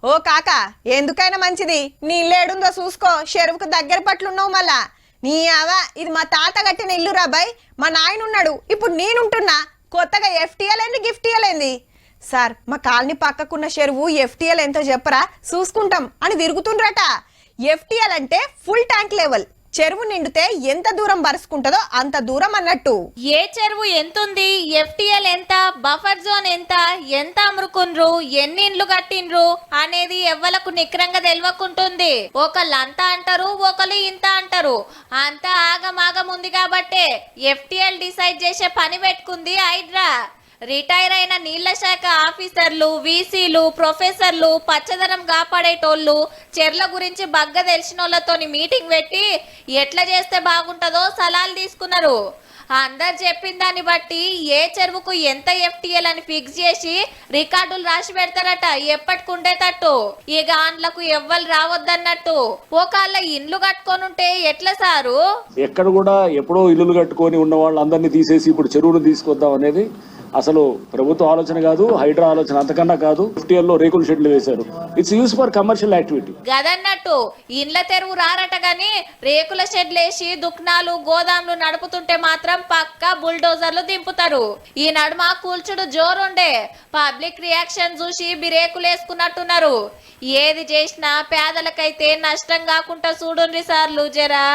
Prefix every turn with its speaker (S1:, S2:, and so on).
S1: ఓ కాక ఎందుకైనా మంచిది నీ ఇల్లేడుందో చూసుకో చెరువుకు దగ్గర పట్లున్నావు మళ్ళా నీ అవ ఇది మా తాత కట్టిన ఇల్లు రాబాయ్ మా నాయనున్నాడు ఇప్పుడు నేనుంటున్నా కొత్తగా ఎఫ్టీఎల్ ఏంది గిఫ్టీఎల్ ఏంది సార్ మా కాలనీ పక్కకున్న చెరువు ఎఫ్టీఎల్ ఎంతో చెప్పరా చూసుకుంటాం అని తిరుగుతుండ్రట ఎఫ్టీఎల్ అంటే ఫుల్ ట్యాంక్ లెవెల్ చెరువు నిండితే ఎంత దూరం బరుసుకుంటదో అంత దూరం అన్నట్టు
S2: ఏ చెరువు ఎంతుంది ఎఫ్టీఎల్ ఎంత బఫర్ జోన్ ఎంత ఎంత అమ్ముకుండ్రు ఎన్ని ఇండ్లు కట్టిండ్రు అనేది ఎవ్వలకు నిక్రంగా తెలియకుంటుంది ఒకళ్ళు అంతా అంటారు ఒకళ్ళు ఇంత అంటారు అంతా ఆగమాగం ఉంది కాబట్టే ఎఫ్టీఎల్ డిసైడ్ చేసే పని పెట్టుకుంది హైడ్రా రిటైర్ అయిన నీళ్ల శాఖ ఆఫీసర్లు వీసీలు ప్రొఫెసర్లు పచ్చదనం కాపాడేటోళ్ళు చెర్ల గురించి బగ్గ తెలిసినోళ్లతోని మీటింగ్ పెట్టి ఎట్లా చేస్తే బాగుంటుందో సలహాలు తీసుకున్నారు అందరు చెప్పిన దాన్ని బట్టి ఏ చెరువుకు ఎంత ఎఫ్టీఎల్ అని ఫిక్స్ చేసి రికార్డులు రాసి పెడతారట ఎప్పటికుండేటట్టు ఇక ఆండ్లకు ఎవ్వరు రావద్దన్నట్టు ఒకళ్ళ ఇండ్లు కట్టుకొని ఉంటే ఎట్లా సారు
S3: ఎక్కడ కూడా ఎప్పుడో ఇల్లులు కట్టుకొని ఉన్న వాళ్ళందరినీ తీసేసి ఇప్పుడు చెరువును తీసుకొద్దాం అనేది అసలు ప్రభుత్వ ఆలోచన కాదు హైడ్రా ఆలోచన అంతకన్నా కాదు ఎఫ్టీఎల్ లో రేకుల షెడ్లు వేశారు it's use for commercial activity
S2: గదన్నట్టు ఇండ్ల తెరువు రారట గాని రేకుల షెడ్లేసి దుకాణాలు గోదాంలు నడుపుతుంటే మాత్రం పక్కా బుల్డోజర్లు దింపుతారు ఈ నడుమ కూల్చుడు జోరుండే పబ్లిక్ రియాక్షన్ చూసి బిరేకులు వేసుకున్నట్టున్నారు ఏది చేసినా పేదలకైతే నష్టం కాకుండా చూడుండ్రి సార్లు జరా